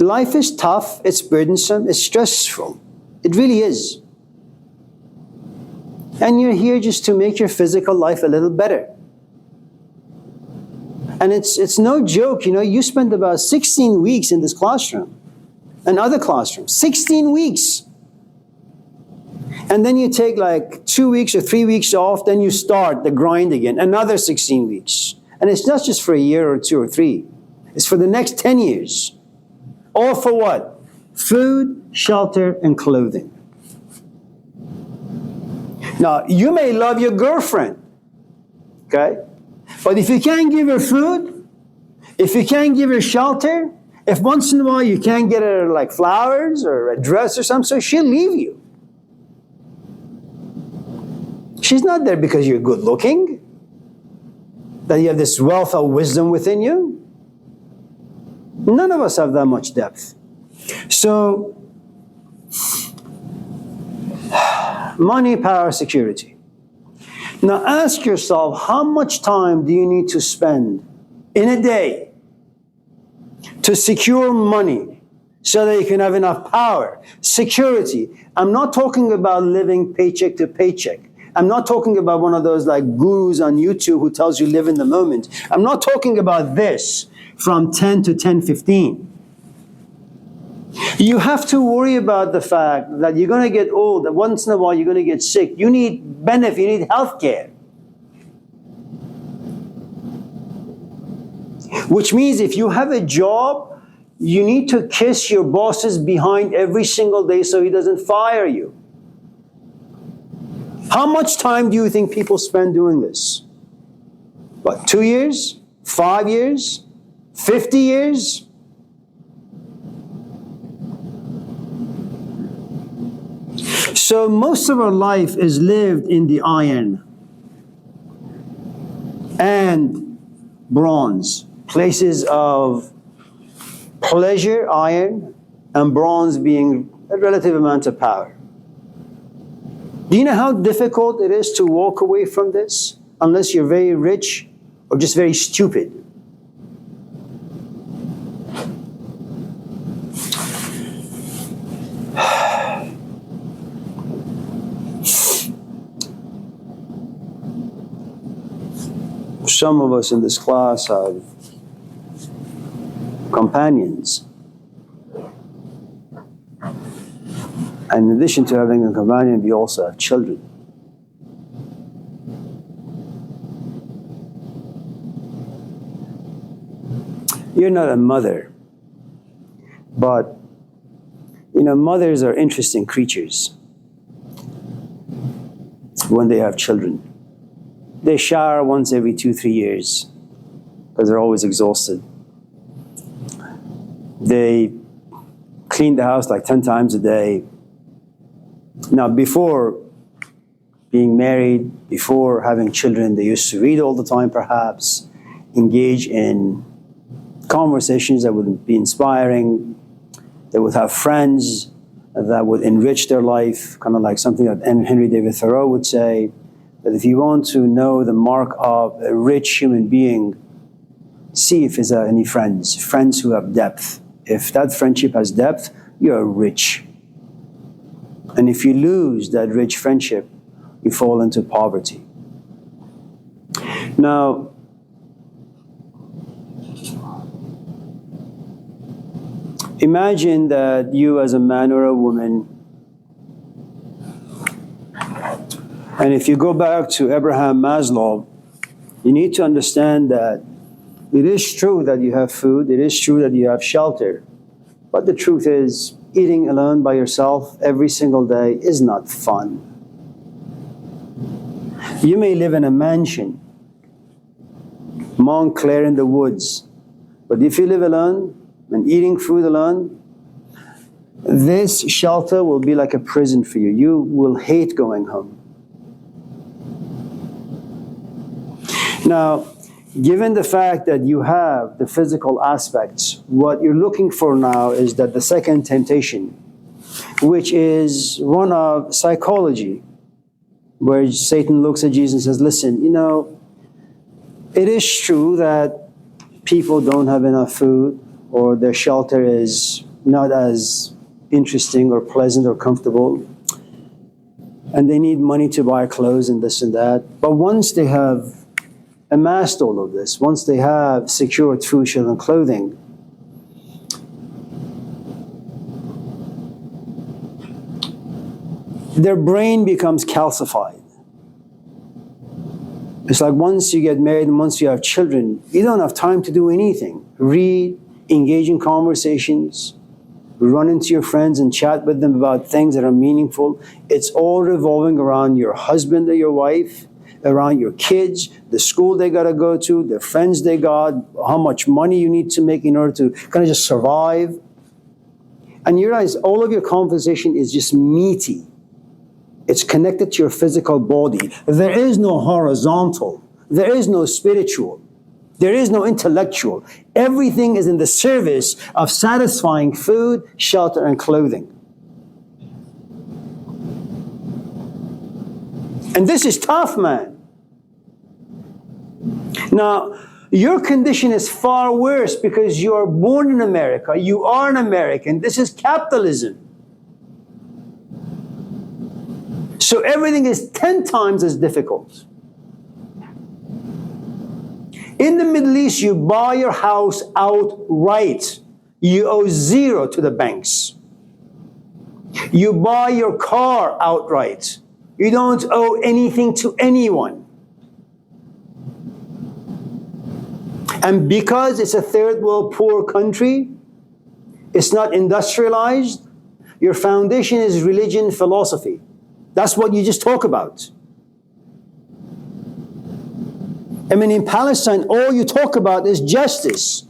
Life is tough, it's burdensome, it's stressful. It really is. And you're here just to make your physical life a little better. And it's no joke, you spent about 16 weeks in this classroom and other classrooms. 16 weeks. And then you take like 2 weeks or 3 weeks off, then you start the grind again, another 16 weeks. And it's not just for a year or 2 or 3. It's for the next 10 years. All for what? Food, shelter, and clothing. Now, you may love your girlfriend, okay? But if you can't give her food, if you can't give her shelter, if once in a while you can't get her like flowers or a dress or something, so she'll leave you. She's not there because you're good looking, that you have this wealth of wisdom within you. None of us have that much depth. So, money, power, security. Now ask yourself, how much time do you need to spend in a day to secure money so that you can have enough power, security? I'm not talking about living paycheck to paycheck. I'm not talking about one of those like gurus on YouTube who tells you live in the moment. I'm not talking about this from 10 to 10:15. You have to worry about the fact that you're going to get old, that once in a while you're going to get sick. You need benefit, you need health care. Which means if you have a job, you need to kiss your boss's behind every single day so he doesn't fire you. How much time do you think people spend doing this? What, 2 years? 5 years? 50 years? So most of our life is lived in the iron and bronze, places of pleasure, iron, and bronze being a relative amount of power. Do you know how difficult it is to walk away from this unless you're very rich or just very stupid? Some of us in this class have companions. And in addition to having a companion, we also have children. You're not a mother, but mothers are interesting creatures when they have children. They shower once every 2-3 years because they're always exhausted. They clean the house like 10 times a day. Now, before being married, before having children, they used to read all the time, perhaps, engage in conversations that would be inspiring. They would have friends that would enrich their life, kind of like something that Henry David Thoreau would say, that if you want to know the mark of a rich human being, see if there's any friends who have depth. If that friendship has depth, you're rich. And if you lose that rich friendship, you fall into poverty. Now, imagine that you as a man or a woman, and if you go back to Abraham Maslow, you need to understand that it is true that you have food, it is true that you have shelter, but the truth is, eating alone by yourself every single day is not fun. You may live in a mansion, Montclair in the woods, but if you live alone and eating food alone, this shelter will be like a prison for you. You will hate going home. Now, given the fact that you have the physical aspects, what you're looking for now is that the second temptation, which is one of psychology, where Satan looks at Jesus and says, listen, it is true that people don't have enough food or their shelter is not as interesting or pleasant or comfortable. And they need money to buy clothes and this and that. But once they have amassed all of this, once they have secured food, shelter, and clothing, their brain becomes calcified. It's like once you get married and once you have children, you don't have time to do anything. Read, engage in conversations, run into your friends and chat with them about things that are meaningful. It's all revolving around your husband or your wife, around your kids, the school they got to go to, the friends they got, how much money you need to make in order to kind of just survive. And you realize all of your conversation is just meaty. It's connected to your physical body. There is no horizontal. There is no spiritual. There is no intellectual. Everything is in the service of satisfying food, shelter, and clothing. And this is tough, man. Now, your condition is far worse because you are born in America. You are an American. This is capitalism. So everything is 10 times as difficult. In the Middle East, you buy your house outright. You owe zero to the banks. You buy your car outright. You don't owe anything to anyone. And because it's a third world poor country, it's not industrialized, your foundation is religion, philosophy. That's what you just talk about. I mean, in Palestine, all you talk about is justice.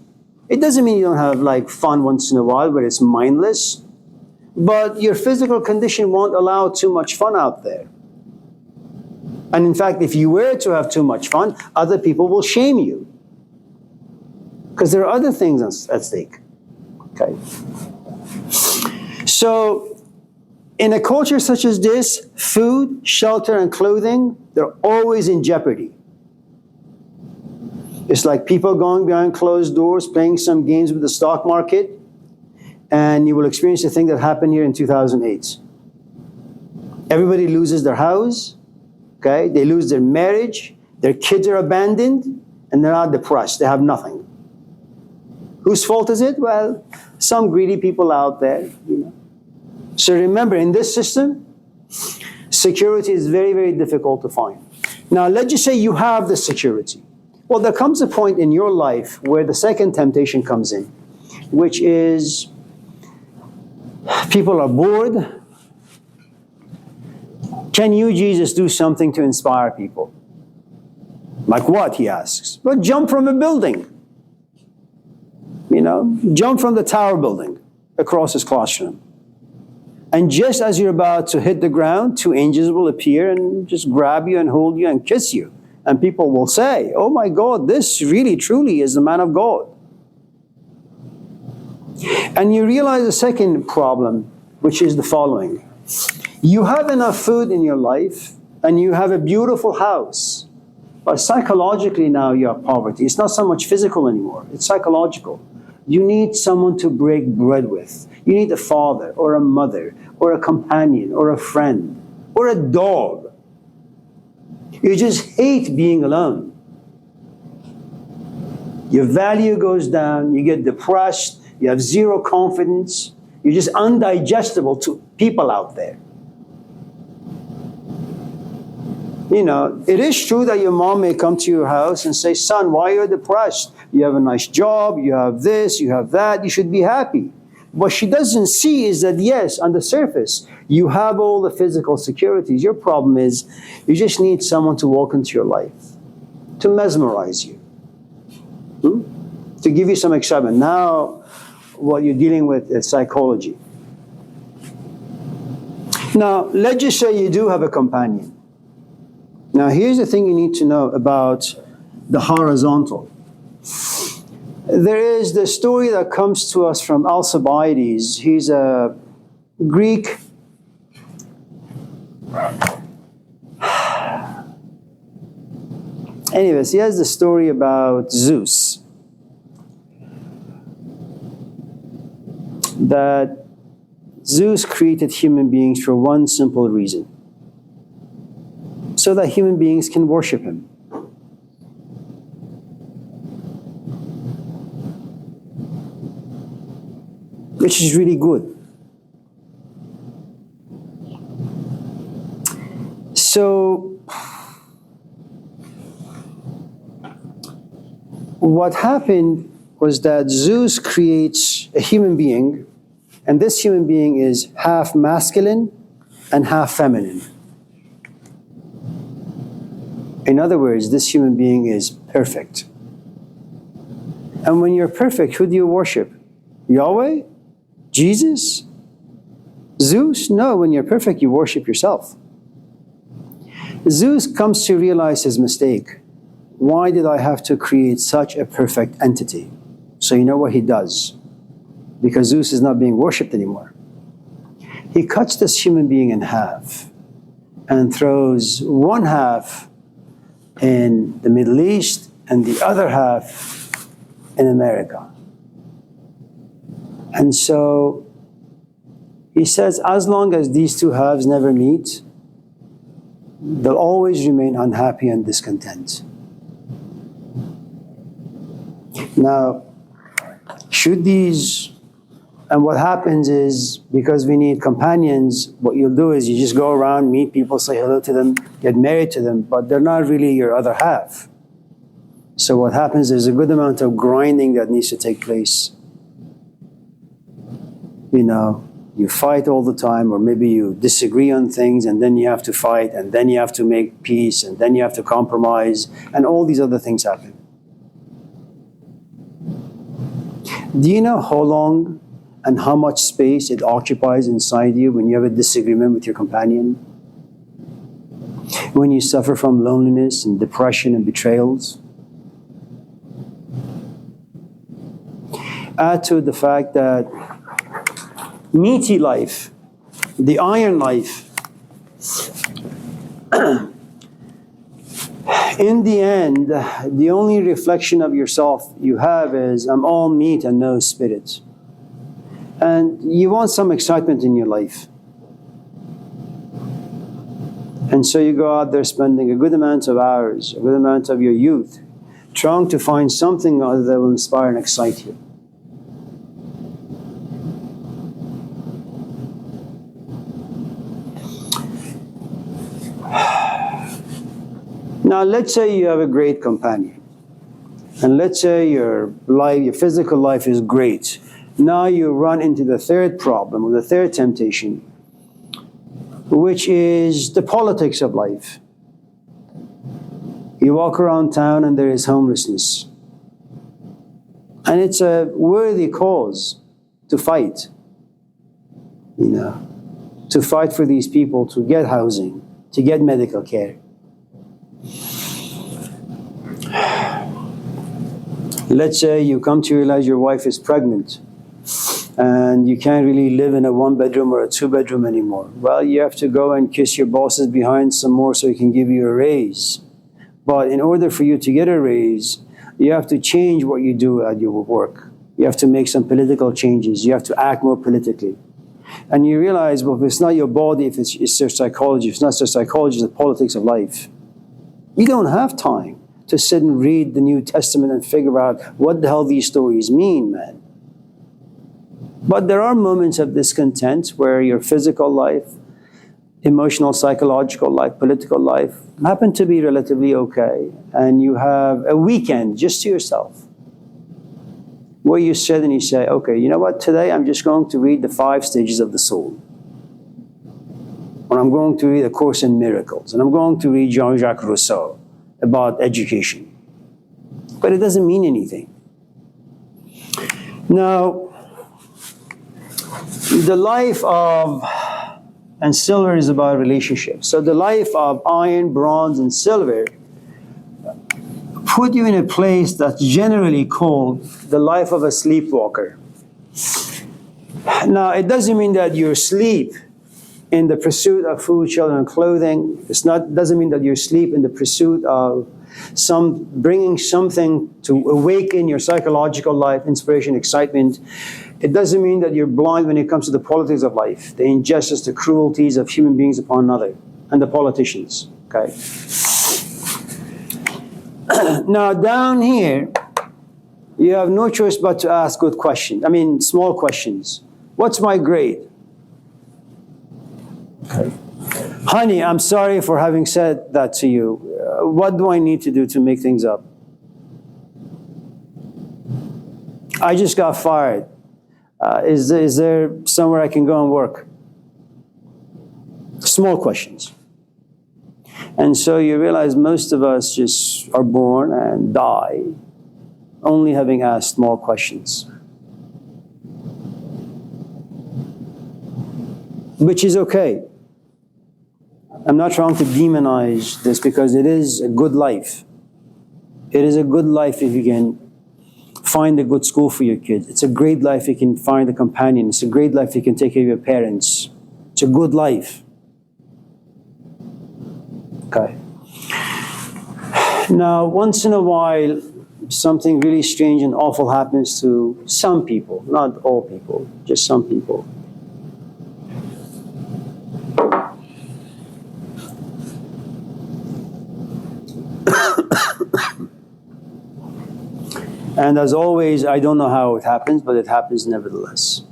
It doesn't mean you don't have like fun once in a while where it's mindless, but your physical condition won't allow too much fun out there. And in fact, if you were to have too much fun, other people will shame you. Because there are other things at stake. Okay. So, in a culture such as this, food, shelter, and clothing, they're always in jeopardy. It's like people going behind closed doors, playing some games with the stock market, and you will experience the thing that happened here in 2008. Everybody loses their house, okay? They lose their marriage, their kids are abandoned, and they're not depressed. They have nothing. Whose fault is it? Well, some greedy people out there, you know. So remember, in this system, security is very, very difficult to find. Now, let's just say you have the security. Well, there comes a point in your life where the second temptation comes in, which is people are bored. Can you, Jesus, do something to inspire people? Like what, he asks. Well, jump from a building. You know, jump from the tower building across his classroom. And just as you're about to hit the ground, 2 angels will appear and just grab you and hold you and kiss you. And people will say, oh my God, this really truly is the man of God. And you realize the second problem, which is the following. You have enough food in your life and you have a beautiful house. But psychologically now you have poverty. It's not so much physical anymore. It's psychological. You need someone to break bread with. You need a father or a mother or a companion or a friend or a dog. You just hate being alone. Your value goes down. You get depressed. You have zero confidence. You're just undigestible to people out there. You know, it is true that your mom may come to your house and say, son, why are you depressed? You have a nice job, you have this, you have that, you should be happy. What she doesn't see is that, yes, on the surface, you have all the physical securities. Your problem is you just need someone to walk into your life, to mesmerize you, to give you some excitement. Now, what you're dealing with is psychology. Now, let's just say you do have a companion. Now, here's the thing you need to know about the horizontal. There is the story that comes to us from Alcibiades. He's a Greek anyways, he has the story about Zeus. that Zeus created human beings for one simple reason: so that human beings can worship him. Which is really good. So, what happened was that Zeus creates a human being, and this human being is half masculine and half feminine. In other words, this human being is perfect. And when you're perfect, who do you worship? Yahweh? Jesus? Zeus? No, when you're perfect, you worship yourself. Zeus comes to realize his mistake. Why did I have to create such a perfect entity? So you know what he does? Because Zeus is not being worshipped anymore. He cuts this human being in half and throws one half in the Middle East and the other half in America. And so he says, as long as these two halves never meet, they'll always remain unhappy and discontent. Now, and what happens is, because we need companions, what you'll do is you just go around, meet people, say hello to them, get married to them, but they're not really your other half. So what happens is a good amount of grinding that needs to take place. You fight all the time, or maybe you disagree on things, and then you have to fight, and then you have to make peace, and then you have to compromise, and all these other things happen. Do you know how long and how much space it occupies inside you when you have a disagreement with your companion? When you suffer from loneliness and depression and betrayals? Add to the fact that meaty life, the iron life, in the end, the only reflection of yourself you have is, I'm all meat and no spirit. And you want some excitement in your life. And so you go out there spending a good amount of hours, a good amount of your youth, trying to find something that will inspire and excite you. Now, let's say you have a great companion. And let's say your physical life is great. Now you run into the third problem, or the third temptation, which is the politics of life. You walk around town and there is homelessness. And it's a worthy cause to fight. To fight for these people to get housing, to get medical care. Let's say you come to realize your wife is pregnant and you can't really live in a one-bedroom or a two-bedroom anymore. Well, you have to go and kiss your bosses behind some more so he can give you a raise. But in order for you to get a raise, you have to change what you do at your work. You have to make some political changes. You have to act more politically. And you realize, well, if it's not your body, if it's your psychology, if it's not your psychology, it's the politics of life. You don't have time to sit and read the New Testament and figure out what the hell these stories mean, man. But there are moments of discontent where your physical life, emotional, psychological life, political life happen to be relatively okay, and you have a weekend just to yourself where you sit and you say, okay, you know what, today I'm just going to read the 5 stages of the soul. Or I'm going to read A Course in Miracles, and I'm going to read Jean-Jacques Rousseau about education. But it doesn't mean anything. Now, the life of, and silver is about relationships. So the life of iron, bronze, and silver put you in a place that's generally called the life of a sleepwalker. Now, it doesn't mean that you're asleep in the pursuit of food, shelter, and clothing. Doesn't mean that you're asleep in the pursuit of bringing something to awaken your psychological life, inspiration, excitement. It doesn't mean that you're blind when it comes to the politics of life, the injustice, the cruelties of human beings upon another, and the politicians. Okay. Now down here, you have no choice but to ask good questions. I mean, small questions. What's my grade? Okay. Honey, I'm sorry for having said that to you. What do I need to do to make things up? I just got fired. Is there somewhere I can go and work? Small questions. And so you realize most of us just are born and die only having asked small questions. Which is okay. I'm not trying to demonize this because it is a good life. It is a good life if you can find a good school for your kids. It's a great life if you can find a companion. It's a great life if you can take care of your parents. It's a good life. Okay. Now, once in a while, something really strange and awful happens to some people. Not all people, just some people. And as always, I don't know how it happens, but it happens nevertheless.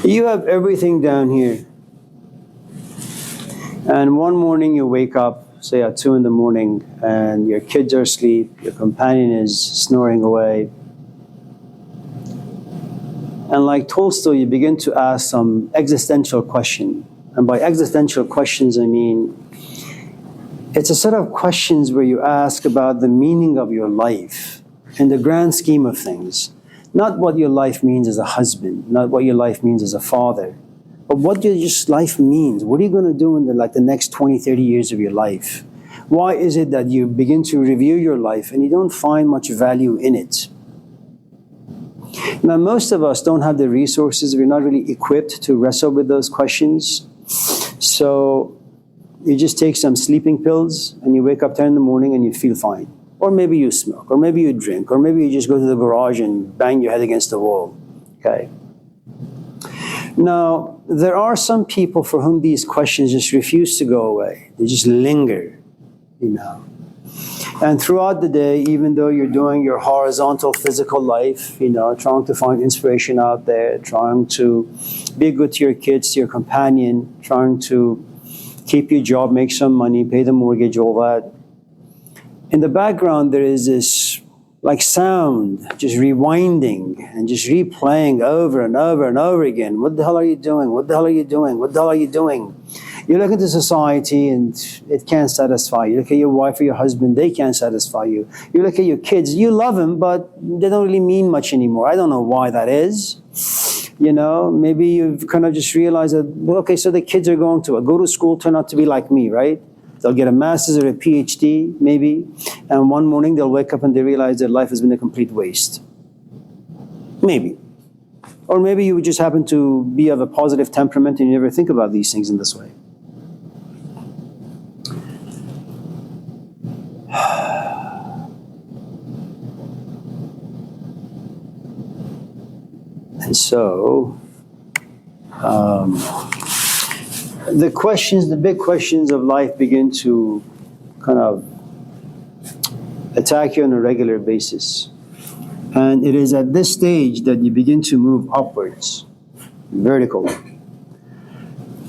You have everything down here. And one morning you wake up, say at 2 in the morning, and your kids are asleep, your companion is snoring away. And like Tolstoy, you begin to ask some existential question. And by existential questions, I mean, it's a set of questions where you ask about the meaning of your life in the grand scheme of things. Not what your life means as a husband, not what your life means as a father, but what your just life means. What are you going to do in the next 20, 30 years of your life? Why is it that you begin to review your life and you don't find much value in it? Now, most of us don't have the resources. We're not really equipped to wrestle with those questions. So you just take some sleeping pills and you wake up 10 in the morning and you feel fine. Or maybe you smoke, or maybe you drink, or maybe you just go to the garage and bang your head against the wall. Okay. Now, there are some people for whom these questions just refuse to go away. They just linger, you know. And throughout the day, even though you're doing your horizontal physical life, you know, trying to find inspiration out there, trying to be good to your kids, to your companion, trying to keep your job, make some money, pay the mortgage, all that. In the background, there is this like sound, just rewinding and just replaying over and over and over again. What the hell are you doing? What the hell are you doing? What the hell are you doing? You look into society and it can't satisfy you. You look at your wife or your husband, they can't satisfy you. You look at your kids, you love them, but they don't really mean much anymore. I don't know why that is. You know, maybe you've kind of just realized that, well, okay, so the kids are going to go to school, turn out to be like me, right? They'll get a master's or a PhD, maybe, and one morning they'll wake up and they realize their life has been a complete waste. Maybe. Or maybe you just happen to be of a positive temperament and you never think about these things in this way. And so, the big questions of life begin to kind of attack you on a regular basis. And it is at this stage that you begin to move upwards, vertical.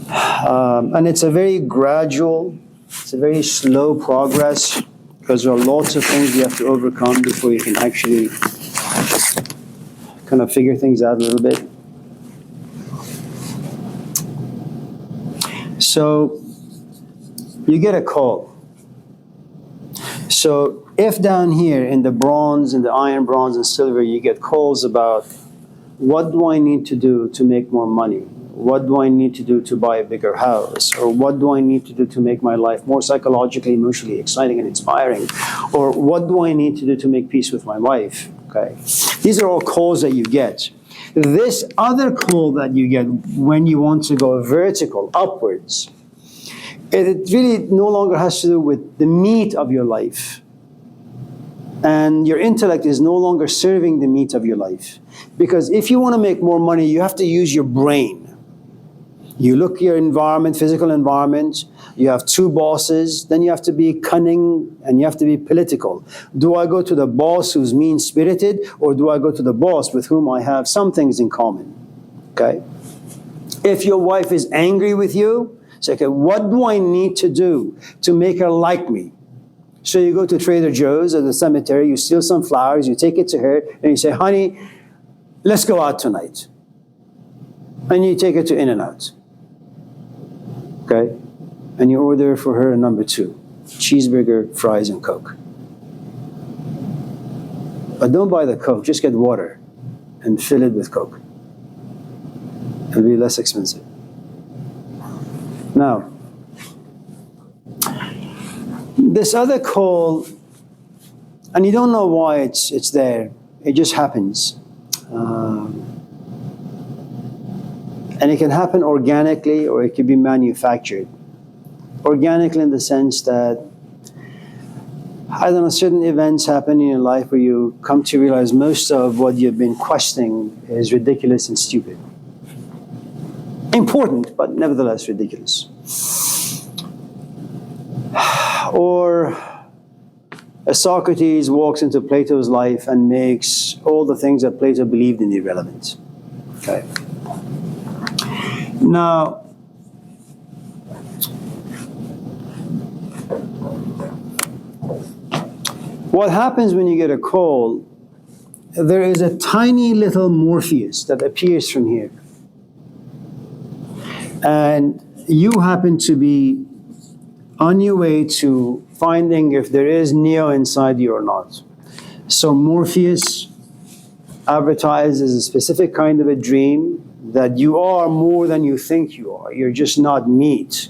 And it's a very gradual, it's a very slow progress because there are lots of things you have to overcome before you can actually kind of figure things out a little bit. So you get a call. So if down here in the bronze, in the iron, bronze, and silver, you get calls about what do I need to do to make more money? What do I need to do to buy a bigger house? Or what do I need to do to make my life more psychologically, emotionally exciting and inspiring? Or what do I need to do to make peace with my wife? Okay. These are all calls that you get. This other call that you get when you want to go vertical, upwards, it really no longer has to do with the meat of your life. And your intellect is no longer serving the meat of your life. Because if you want to make more money, you have to use your brain. You look at your environment, physical environment, you have two bosses, then you have to be cunning and you have to be political. Do I go to the boss who's mean-spirited, or do I go to the boss with whom I have some things in common? Okay? If your wife is angry with you, say, okay, what do I need to do to make her like me? So you go to Trader Joe's or the cemetery, you steal some flowers, you take it to her, and you say, honey, let's go out tonight. And you take her to In-N-Out. Okay? And you order for her a number 2, cheeseburger, fries, and Coke. But don't buy the Coke, just get water and fill it with Coke. It'll be less expensive. Now, this other call, and you don't know why it's there. It just happens. And it can happen organically, or it can be manufactured. Organically in the sense that, I don't know, certain events happen in your life where you come to realize most of what you've been questioning is ridiculous and stupid. Important, but nevertheless ridiculous. Or a Socrates walks into Plato's life and makes all the things that Plato believed in irrelevant. Okay. Now, what happens when you get a call, there is a tiny little Morpheus that appears from here. And you happen to be on your way to finding if there is Neo inside you or not. So Morpheus advertised as a specific kind of a dream that you are more than you think you are. You're just not meat.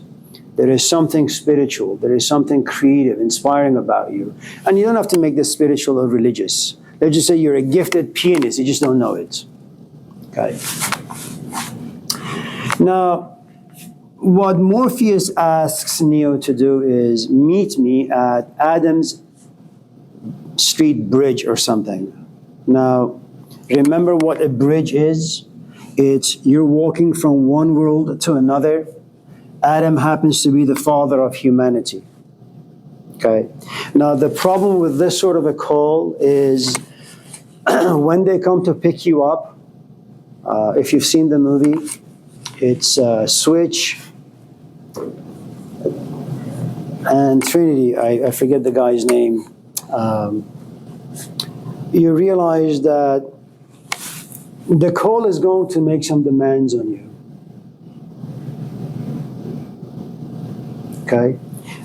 There is something spiritual. There is something creative, inspiring about you. And you don't have to make this spiritual or religious. Let's just say you're a gifted pianist. You just don't know it. Okay. Now, what Morpheus asks Neo to do is meet me at Adams Street Bridge or something. Now, remember what a bridge is? It's you're walking from one world to another. Adam happens to be the father of humanity. Okay. Now, the problem with this sort of a call is when they come to pick you up, if you've seen the movie, it's Switch and Trinity. I forget the guy's name. You realize that the call is going to make some demands on you. Okay?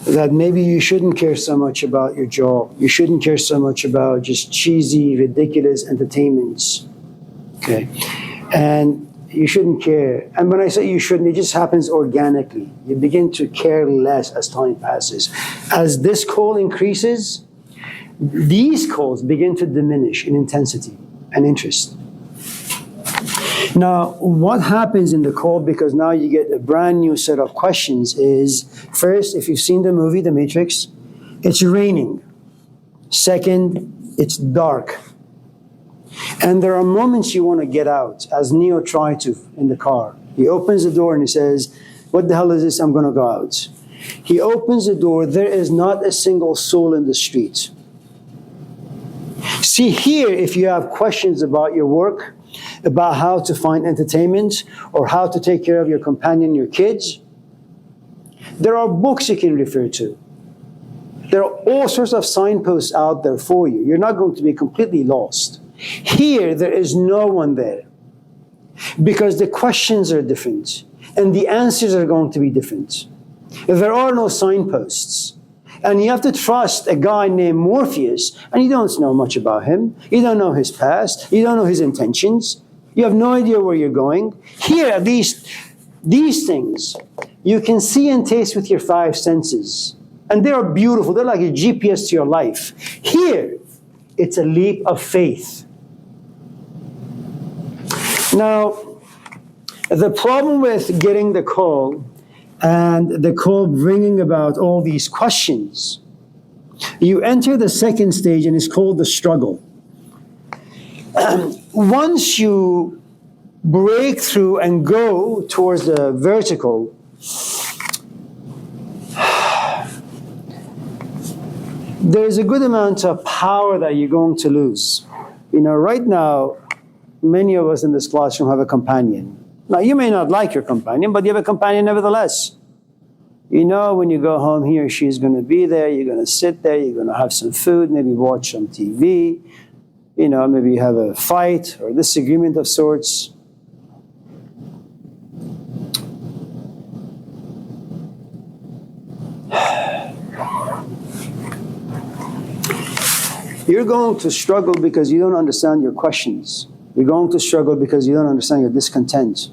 That maybe you shouldn't care so much about your job. You shouldn't care so much about just cheesy, ridiculous entertainments. Okay? And you shouldn't care. And when I say you shouldn't, it just happens organically. You begin to care less as time passes. As this call increases, these calls begin to diminish in intensity and interest. Now, what happens in the call, because now you get a brand new set of questions, is first, if you've seen the movie, The Matrix, it's raining. Second, it's dark. And there are moments you want to get out, as Neo tried to in the car. He opens the door and he says, what the hell is this? I'm going to go out. He opens the door. There is not a single soul in the street. See, here, if you have questions about your work, about how to find entertainment, or how to take care of your companion, your kids, there are books you can refer to. There are all sorts of signposts out there for you. You're not going to be completely lost. Here, there is no one there, because the questions are different, and the answers are going to be different. There are no signposts. And you have to trust a guy named Morpheus, and you don't know much about him. You don't know his past. You don't know his intentions. You have no idea where you're going. Here, at least, these things, you can see and taste with your five senses. And they are beautiful. They're like a GPS to your life. Here, it's a leap of faith. Now, the problem with getting the call and the call bringing about all these questions, you enter the second stage and it's called the struggle. Once you break through and go towards the vertical, there's a good amount of power that you're going to lose. You know, right now, many of us in this classroom have a companion. Now, you may not like your companion, but you have a companion nevertheless. You know, when you go home, he or she is going to be there, you're going to sit there, you're going to have some food, maybe watch some TV, you know, maybe you have a fight or disagreement of sorts. You're going to struggle because you don't understand your questions. You're going to struggle because you don't understand your discontent.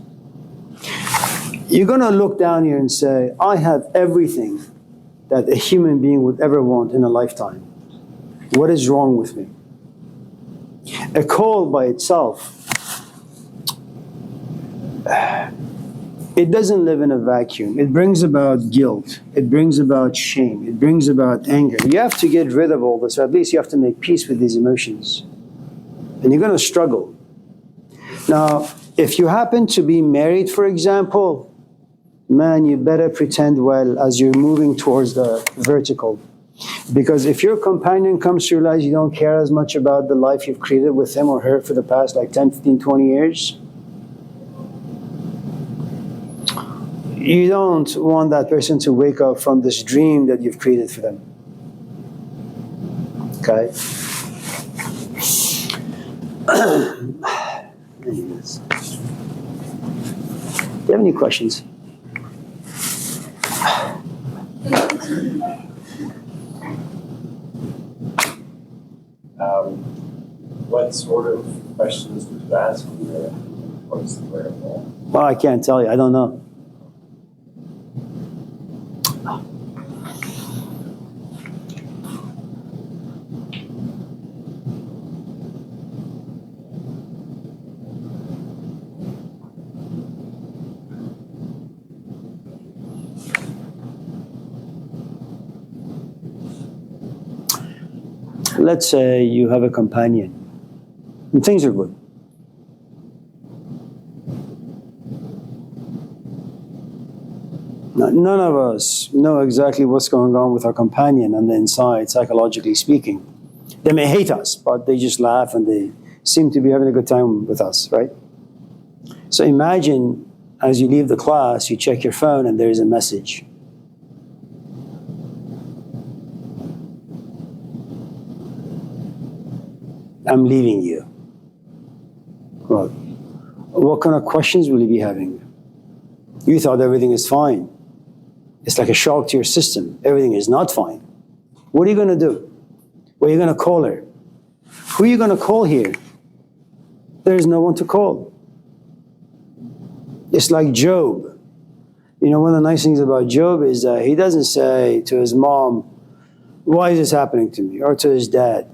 You're going to look down here and say, I have everything that a human being would ever want in a lifetime. What is wrong with me? A call by itself, it doesn't live in a vacuum. It brings about guilt. It brings about shame. It brings about anger. You have to get rid of all this, or at least you have to make peace with these emotions. And you're going to struggle. Now, if you happen to be married, for example, man, you better pretend well as you're moving towards the vertical. Because if your companion comes to realize you don't care as much about the life you've created with him or her for the past like 10, 15, 20 years, you don't want that person to wake up from this dream that you've created for them. Okay? Anyways. Do you have any questions? What sort of questions would you ask when you're towards the vertical? Well, I can't tell you. I don't know. Let's say you have a companion and things are good. Now, none of us know exactly what's going on with our companion on the inside, psychologically speaking. They may hate us, but they just laugh and they seem to be having a good time with us, right? So imagine as you leave the class, you check your phone and there is a message. I'm leaving you. Well, what kind of questions will you be having? You thought everything is fine. It's like a shock to your system. Everything is not fine. What are you going to do? Well, you're going to call her. Who are you going to call here? There is no one to call. It's like Job. You know, one of the nice things about Job is that he doesn't say to his mom, why is this happening to me? Or to his dad.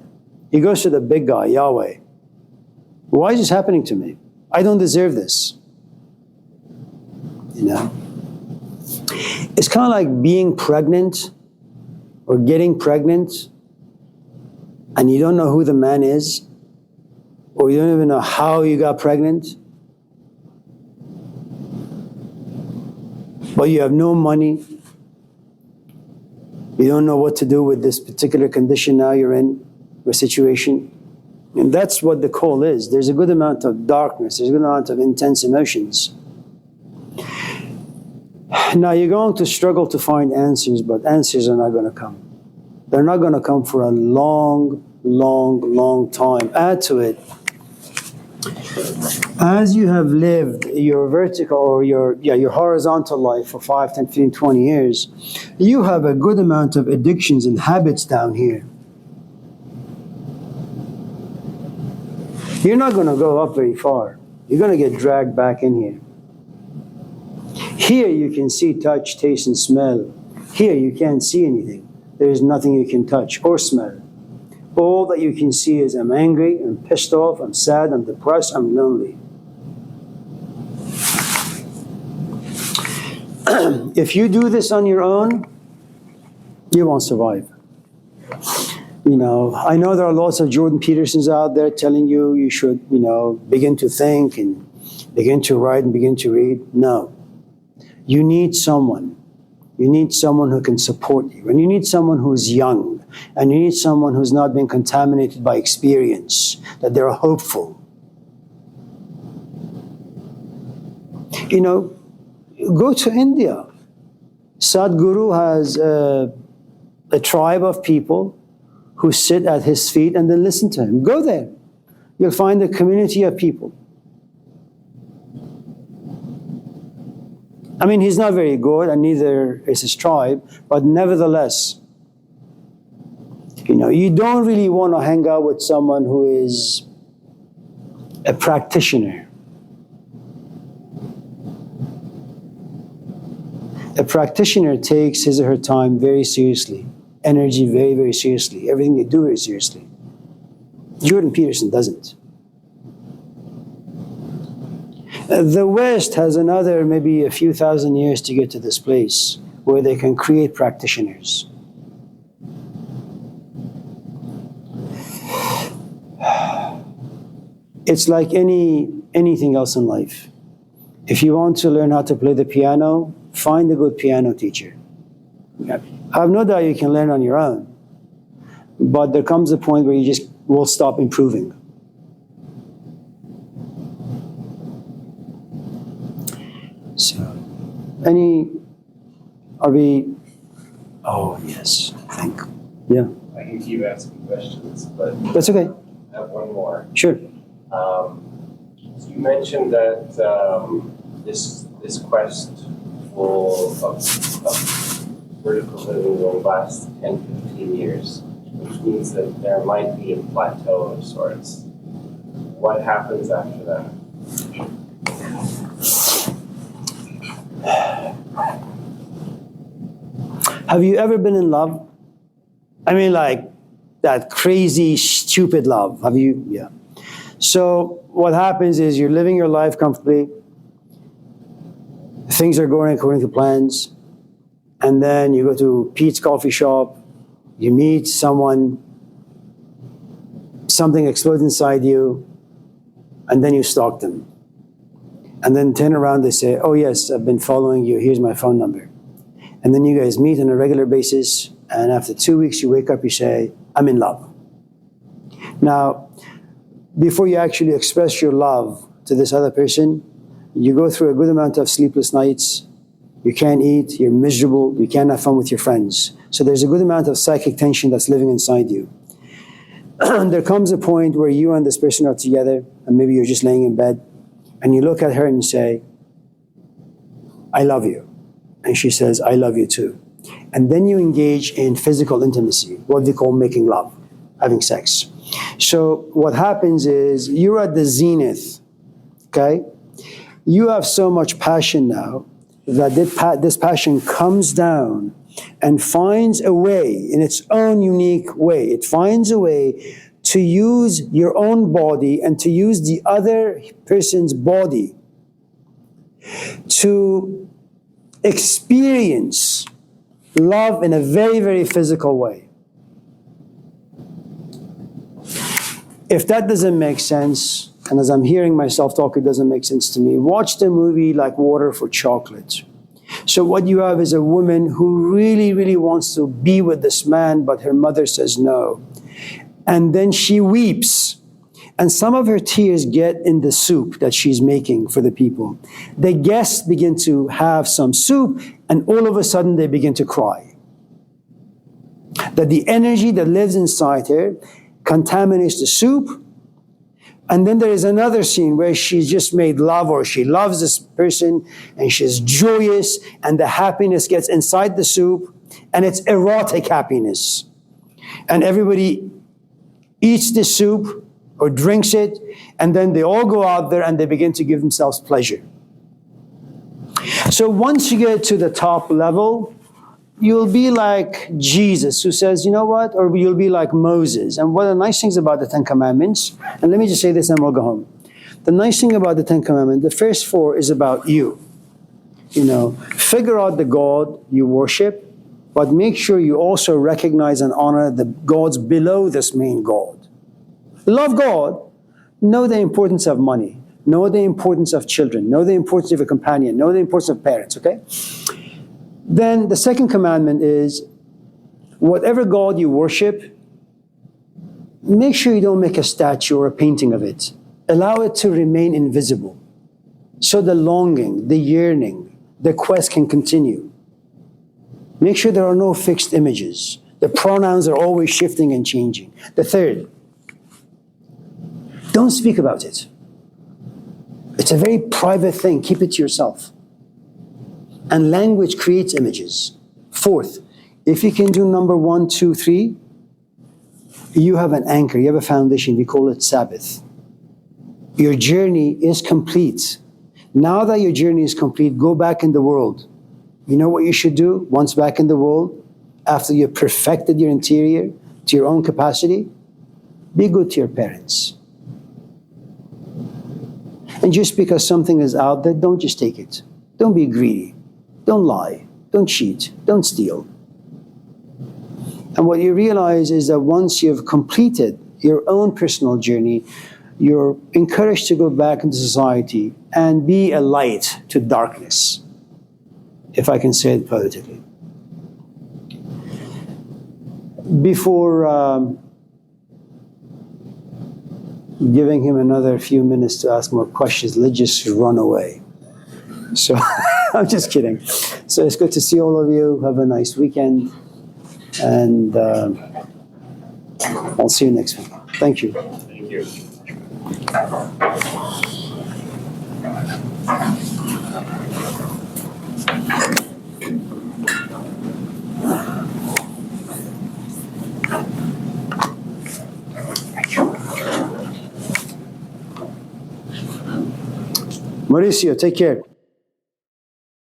He goes to the big guy, Yahweh. Why is this happening to me? I don't deserve this. You know? It's kind of like being pregnant or getting pregnant and you don't know who the man is or you don't even know how you got pregnant. But you have no money. You don't know what to do with this particular condition now you're in, or situation. And that's what the call is. There's a good amount of darkness. There's a good amount of intense emotions. Now you're going to struggle to find answers, but answers are not going to come. They're not going to come for a long, long, long time. Add to it, as you have lived your vertical or your horizontal life for 5, 10, 15, 20 years, you have a good amount of addictions and habits down here. You're not going to go up very far. You're going to get dragged back in here. Here you can see, touch, taste, and smell. Here you can't see anything. There is nothing you can touch or smell. All that you can see is I'm angry, I'm pissed off, I'm sad, I'm depressed, I'm lonely. If you do this on your own, you won't survive. You know, I know there are lots of Jordan Petersons out there telling you you should, you know, begin to think and begin to write and begin to read. No. You need someone. You need someone who can support you. And you need someone who's young. And you need someone who's not been contaminated by experience, that they're hopeful. You know, go to India. Sadhguru has a tribe of people who sit at his feet and then listen to him. Go there. You'll find a community of people. I mean, he's not very good, and neither is his tribe, but nevertheless, you know, you don't really want to hang out with someone who is a practitioner. A practitioner takes his or her time very seriously, energy very, very seriously, everything they do very seriously. Jordan Peterson doesn't. The West has another maybe a few thousand years to get to this place where they can create practitioners. It's like anything else in life. If you want to learn how to play the piano, find a good piano teacher. I have no doubt you can learn on your own, but there comes a point where you just will stop improving. So, oh yes, yeah. I can keep asking questions, but That's okay. I have one more. Sure. So you mentioned that this quest of vertical living will last 10, 15 years, which means that there might be a plateau of sorts. What happens after that? Have you ever been in love? I mean, like that crazy, stupid love. Have you? Yeah. So what happens is you're living your life comfortably. Things are going according to plans. And then you go to Pete's coffee shop. You meet someone. Something explodes inside you. And then you stalk them. And then turn around, they say, oh yes, I've been following you. Here's my phone number. And then you guys meet on a regular basis. And after 2 weeks, you wake up, you say, I'm in love. Now, before you actually express your love to this other person, you go through a good amount of sleepless nights. You can't eat, you're miserable, you can't have fun with your friends. So there's a good amount of psychic tension that's living inside you. There comes a point where you and this person are together, and maybe you're just laying in bed, and you look at her and you say, I love you. And she says, I love you too. And then you engage in physical intimacy, what they call making love, having sex. So what happens is you're at the zenith, okay? You have so much passion now that this passion comes down and finds a way, in its own unique way, it finds a way to use your own body and to use the other person's body to experience love in a very, very physical way. If that doesn't make sense, and as I'm hearing myself talk, it doesn't make sense to me, watch the movie like Water for Chocolate. So what you have is a woman who really, really wants to be with this man, but her mother says no. And then she weeps. And some of her tears get in the soup that she's making for the people. The guests begin to have some soup, and all of a sudden they begin to cry. That the energy that lives inside her contaminates the soup. And then there is another scene where she's just made love, or she loves this person, and she's joyous, and the happiness gets inside the soup, and it's erotic happiness. And everybody eats the soup, or drinks it, and then they all go out there and they begin to give themselves pleasure. So once you get to the top level, you'll be like Jesus, who says, you know what? Or you'll be like Moses. And one of the nice things about the Ten Commandments, and let me just say this and we'll go home. The nice thing about the Ten Commandments, the first four is about you. You know, figure out the God you worship, but make sure you also recognize and honor the gods below this main God. Love God, know the importance of money, know the importance of children, know the importance of a companion, know the importance of parents, okay? Then the second commandment is, whatever God you worship, make sure you don't make a statue or a painting of it. Allow it to remain invisible, so the longing, the yearning, the quest can continue. Make sure there are no fixed images. The pronouns are always shifting and changing. The third, don't speak about it. It's a very private thing. Keep it to yourself. And language creates images. Fourth, if you can do number 1, 2, 3, you have an anchor, you have a foundation, we call it Sabbath. Your journey is complete. Now that your journey is complete, go back in the world. You know what you should do once back in the world? After you've perfected your interior to your own capacity? Be good to your parents. And just because something is out there, don't just take it. Don't be greedy. Don't lie. Don't cheat. Don't steal. And what you realize is that once you've completed your own personal journey, you're encouraged to go back into society and be a light to darkness, if I can say it poetically. Before giving him another few minutes to ask more questions, let's just run away. So, I'm just kidding. So it's good to see all of you. Have a nice weekend. And I'll see you next week. Thank you. Thank you. Mauricio, take care.